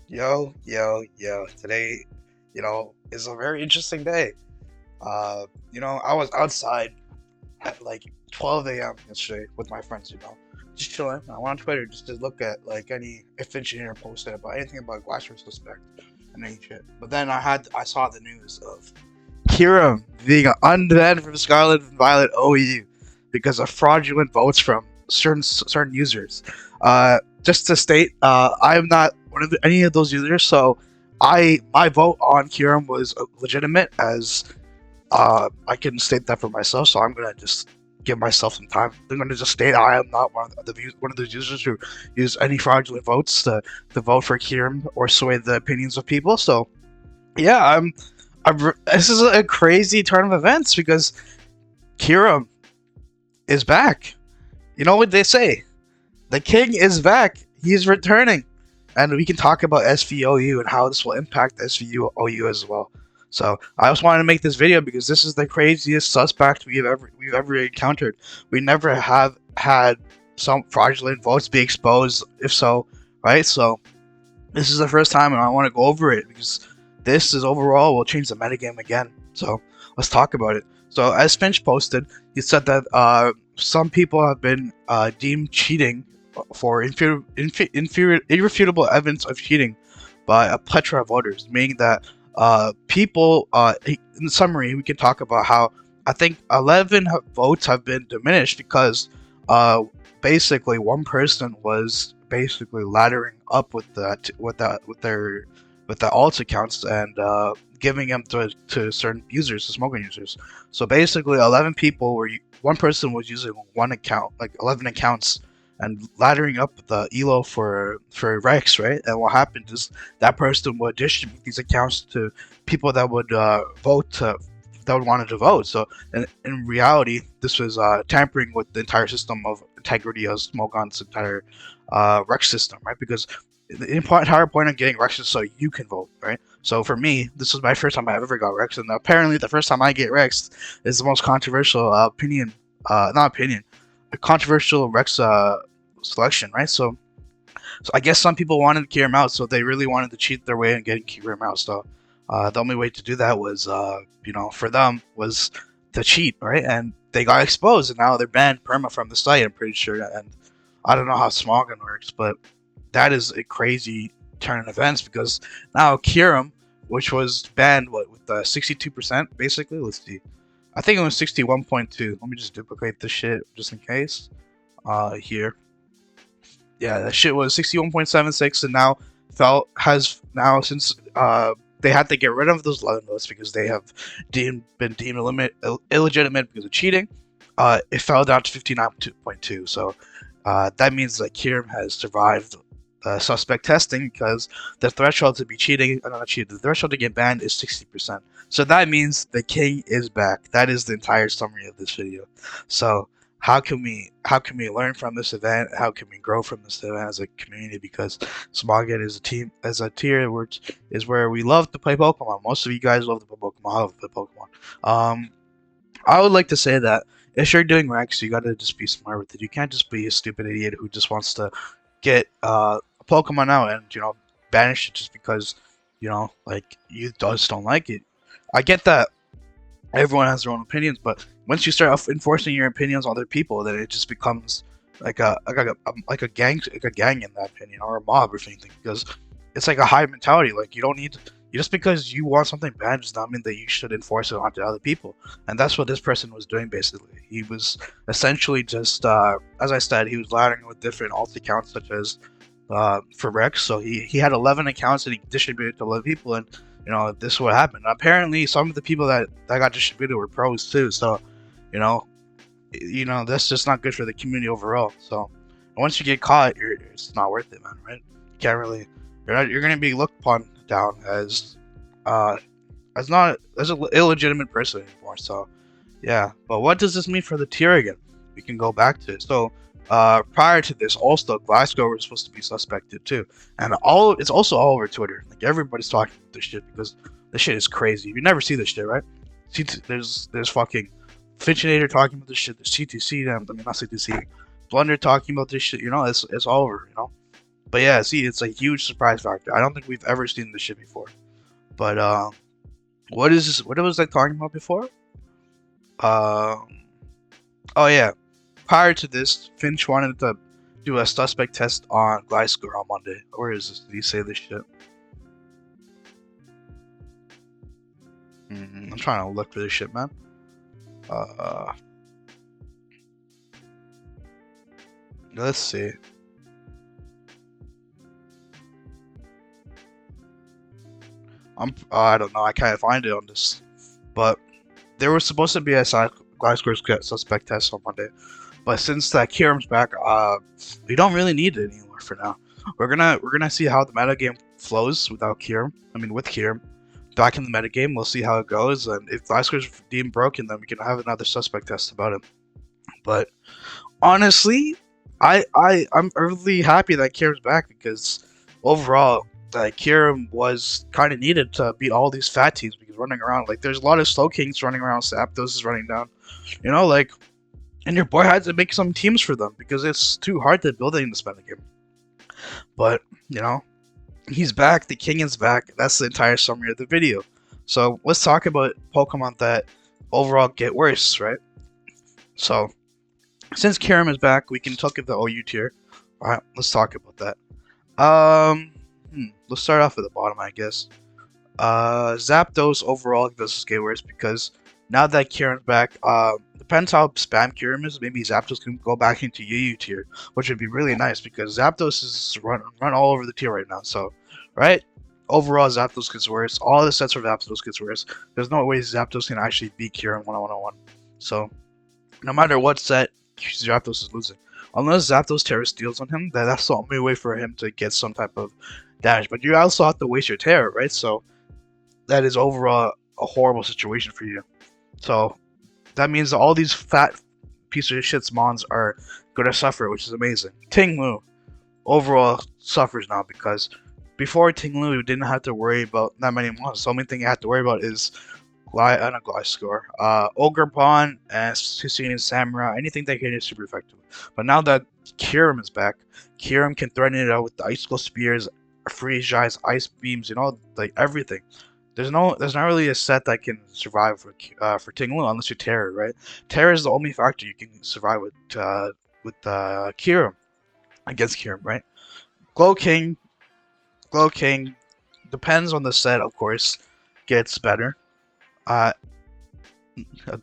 Yo. Today, is a very interesting day. I was outside at like 12 a.m. yesterday with my friends, just chilling. I went on Twitter just to look at like any if engineer posted about anything about Glacier Suspect and any shit. But then I saw the news of Kyurem being unbanned from Scarlet and Violet OU because of fraudulent votes from certain users. Just to state, I am not one of any of those users, so my vote on Kyurem was legitimate, as I can state that for myself. So I'm gonna just give myself some time. I'm gonna just state I am not one of those users who use any fraudulent votes to vote for Kyurem or sway the opinions of people. So yeah, this is a crazy turn of events because Kyurem is back. You know what they say? The king is back. He's returning. And we can talk about SVOU and how this will impact SVOU as well. So I just wanted to make this video because this is the craziest suspect we've ever encountered. We never have had some fraudulent votes be exposed, if so, right? So this is the first time, and I want to go over it because this is overall will change the metagame again. So let's talk about it. So as Finch posted, he said that some people have been deemed cheating for irrefutable evidence of cheating by a plethora of voters, meaning that people, in summary, we can talk about how I think 11 votes have been diminished because basically one person was basically laddering up with their alt accounts and giving them to certain users, to smoking users. So basically, 11 people were one person was using one account, like 11 accounts, and laddering up the elo for Rex, right? And what happened is that person would distribute these accounts to people that would vote that would wanted to vote. So in reality, this was tampering with the entire system of integrity of Smogon's entire Rex system, right? Because the entire point of getting Rex is so you can vote, right? So for me, this was my first time I ever got Rex, and apparently the first time I get Rex is the most controversial not opinion, a controversial Rex selection, right? So I guess some people wanted to keep him out, so they really wanted to cheat their way in getting him out. So the only way to do that was, for them was to cheat, right? And they got exposed, and now they're banned perma from the site. I'm pretty sure, and I don't know how Smogon works, but that is a crazy turn in events because now Kyurem, which was banned with 62%, basically. Let's see. I think it was 61.2. Let me just duplicate this shit just in case. Here. Yeah, that shit was 61.76, and now since they had to get rid of those 11 votes because they have been deemed illegitimate because of cheating. It fell down to 59.2. So that means that Kyurem has survived suspect testing because the threshold to be cheating, not cheating, the threshold to get banned is 60%. So that means the king is back. That is the entire summary of this video. So how can we learn from this event? How can we grow from this event as a community? Because Smogon is a tier which is where we love to play Pokemon. Most of you guys love to play Pokemon. I love to play Pokemon. I would like to say that if you're doing Rex, you gotta just be smart with it. You can't just be a stupid idiot who just wants to get a Pokemon out and banish it just because like you just don't like it. I get that everyone has their own opinions, but once you start enforcing your opinions on other people, then it just becomes like a gang, in that opinion, or a mob or anything, because it's like a hive mentality. Like you don't need just because you want something bad does not mean that you should enforce it onto other people. And that's what this person was doing basically. He was essentially just as I said, he was laddering with different alt accounts such as for Rex. So he had 11 accounts that he distributed to 11 people, and this is what happened. Apparently, some of the people that got distributed were pros too. So, you know, that's just not good for the community overall. So, once you get caught, it's not worth it, man. Right? You can't really. You're gonna be looked upon down as not as an illegitimate person anymore. So, yeah. But what does this mean for the tier again? We can go back to it. So, prior to this, also Glasgow was supposed to be suspected too, and it's also all over Twitter. Like everybody's talking about this shit because this shit is crazy. You never see this shit, right? There's fucking Finchinator talking about this shit. There's CTC, not CTC, Blunder talking about this shit. It's all over. But yeah, see, it's a huge surprise factor. I don't think we've ever seen this shit before. But what is this? What was I talking about before? Oh yeah. Prior to this, Finch wanted to do a suspect test on Gliscor on Monday. Where is this? Did he say this shit? I'm trying to look for this shit, man. Let's see. I don't know. I can't find it on this, but there was supposed to be a Gliscor suspect test on Monday, but since that Kyurem's back, we don't really need it anymore for now. We're gonna see how the metagame flows without Kyurem. I mean, with Kyurem back in the metagame, we'll see how it goes, and if Gliscor's deemed broken, then we can have another suspect test about it. But honestly, I'm really happy that Kyurem's back because overall, Kyurem was kind of needed to beat all these fat teams because running around, like, there's a lot of slow kings running around. Zapdos is running down, you know, like, and your boy had to make some teams for them because it's too hard to build it in this metagame. But you know, he's back. The king is back. That's the entire summary of the video. So let's talk about Pokemon that overall get worse, right? So since Kyurem is back, we can talk about the OU tier. All right, let's talk about that. Let's start off at the bottom, I guess. Zapdos overall does get worse because now that Kyurem's back, depends how spam Kyurem is, maybe Zapdos can go back into UU tier, which would be really nice because Zapdos is run all over the tier right now. So, right? Overall, Zapdos gets worse. All the sets for Zapdos gets worse. There's no way Zapdos can actually beat Kyurem 1-on-1. So, no matter what set, Zapdos is losing. Unless Zapdos Terra steals on him, that's the only way for him to get some type of damage. But you also have to waste your Terra, right? So that is overall a horrible situation for you. So that means all these fat piece of shit mons are going to suffer, which is amazing. Tinglu overall suffers now because before Tinglu, you didn't have to worry about that many mons. The only thing you have to worry about is Gliscor, Ogerpon, and Hisuian Samurai, anything that can hit super effective. But now that Kyurem is back, Kyurem can threaten it out with the Icicle Spears, Freeze Eyes, Ice Beams, you know, like everything. There's not really a set that can survive for Tinglu unless you're Terra, right? Terra is the only factor you can survive with Kyurem, against Kyurem, right? Glow King depends on the set, of course, gets better.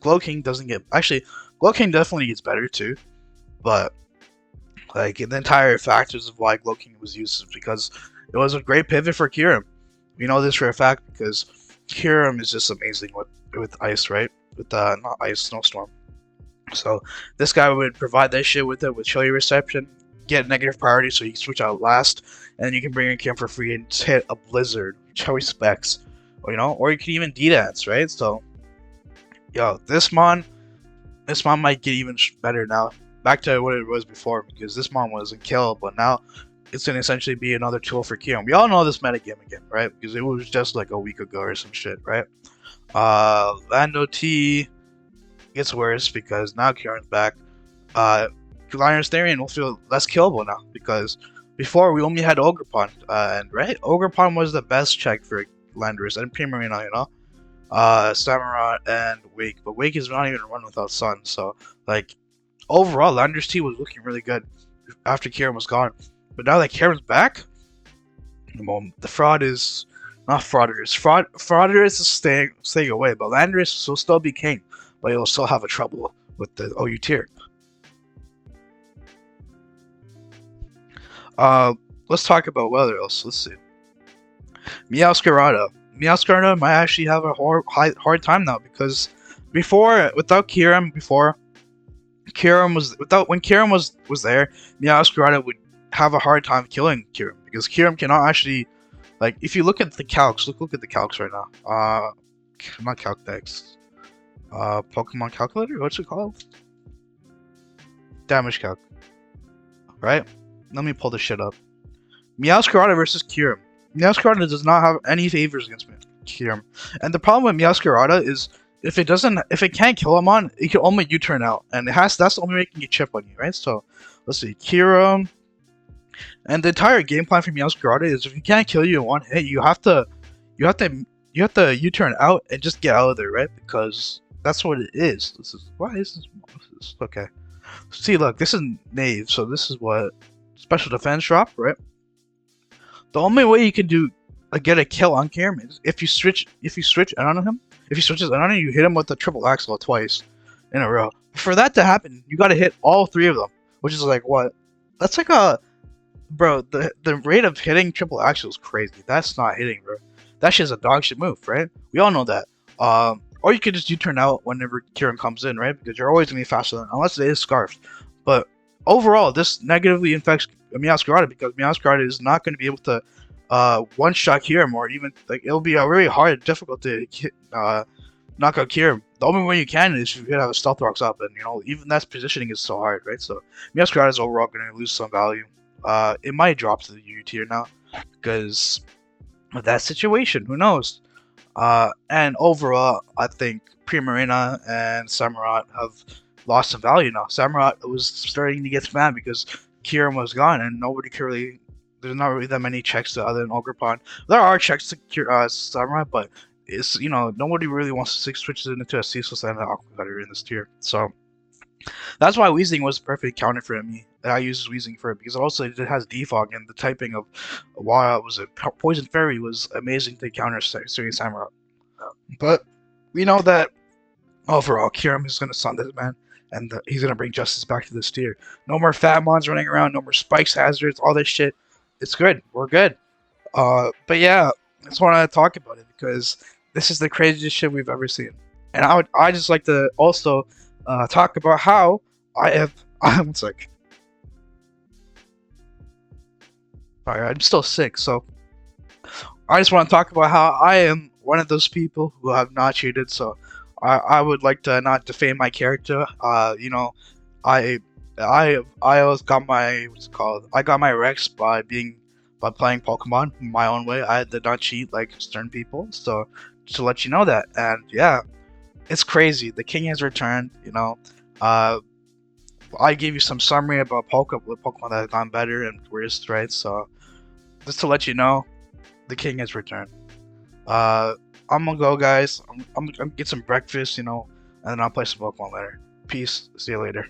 Glow King doesn't get... Actually, Glow King definitely gets better too, but like the entire factors of why Glow King was used is because it was a great pivot for Kyurem. We know this for a fact because Kyurem is just amazing with ice, right? With not ice, snowstorm. So this guy would provide that shit with it with Chilly Reception, get negative priority so you can switch out last, and then you can bring in Kyurem for free and hit a Blizzard, which always specs. Or, you know, or you can even D-Dance, right? So, yo, this mon might get even better now. Back to what it was before, because this mon wasn't killed, but now it's gonna essentially be another tool for Kyurem. We all know this metagame again, right? Because it was just like a week ago or some shit, right? Lando T gets worse because now Kyurem's back. Lion's Therian will feel less killable now because before we only had Ogerpon, and right, Ogerpon was the best check for Landorus and Primarina, you know, Samurott and Wake, but Wake is not even run without Sun. So like overall, Landorus T was looking really good after Kyurem was gone, but now that Kyurem's back, the fraud is not Fraudulent. Fraudulent is staying away, but Landorus will still be king, but he'll still have a trouble with the OU tier. Let's talk about what else. Let's see. Meowscarada might actually have a hard time now because before, without Kyurem, when Kyurem was there, Meowscarada would have a hard time killing Kyurem because Kyurem cannot actually, like, if you look at the calcs, look at the calcs right now. Not calc decks. Pokemon calculator. What's it called? Damage calc. Right. Let me pull this shit up. Meowscarada versus Kyurem. Meowscarada does not have any favors against Kyurem, and the problem with Meowscarada is if it can't kill him on, it can only U-turn out, and that's the only way it can get chip on you, right? So let's see, Kyurem. And the entire game plan for Meowscarada is if you can't kill you in one hit, you have to, you have to U-turn out and just get out of there, right? Because that's what it is. This is why is this okay? See, look, this is Knave, so this is what special defense drop, right? The only way you can do get a kill on Kyurem is if you switch in on him. If he switches in on him, you hit him with the triple axle twice in a row. For that to happen, you got to hit all three of them, which is like what? That's like a bro. The rate of hitting triple axle is crazy. That's not hitting, bro. That shit's a dog shit move, right? We all know that. Or you could just U-turn out whenever Kyurem comes in, right? Because you're always gonna be faster than unless it is scarfed. But overall, this negatively affects Meowscarada because Meowscarada is not going to be able to one-shot Kyurem, or even like it'll be a really hard, difficult to knock out Kyurem. The only way you can is if you have a stealth rocks up, and even that's positioning is so hard, right? So Meowscarada is overall going to lose some value. It might drop to the U tier now because of that situation. Who knows? And overall, I think Primarina and Samurott have lost some value now. Samurott was starting to get spammed because Kyurem was gone, and nobody could really. There's not really that many checks to other than Ogerpon. There are checks to Samurott, but it's nobody really wants to switch it into a ceaseless and an Aqua Cutter in this tier. So that's why Weezing was a perfect counter for me. I use Weezing for it because also it has defog, and the typing of Poison Fairy was amazing to counter Serious Samurott. But we know that overall Kyurem is going to stun this man, and he's going to bring justice back to this tier. No more Fatmons running around, no more spikes, hazards, all this shit. It's good. We're good. But yeah, I just want to talk about it because this is the craziest shit we've ever seen. And I just like to also talk about how I have. One sec. Sorry, I'm still sick, so I just want to talk about how I am one of those people who have not cheated. So I would like to not defame my character. I always got my I got my Rex by playing Pokemon my own way. I did not cheat like certain people. So to let you know that, and yeah, it's crazy. The king has returned. I gave you some summary about Pokemon that have gone better and worse, right? So just to let you know, the king has returned. I'm gonna go, guys. I'm gonna get some breakfast, and then I'll play some Pokemon later. Peace. See you later.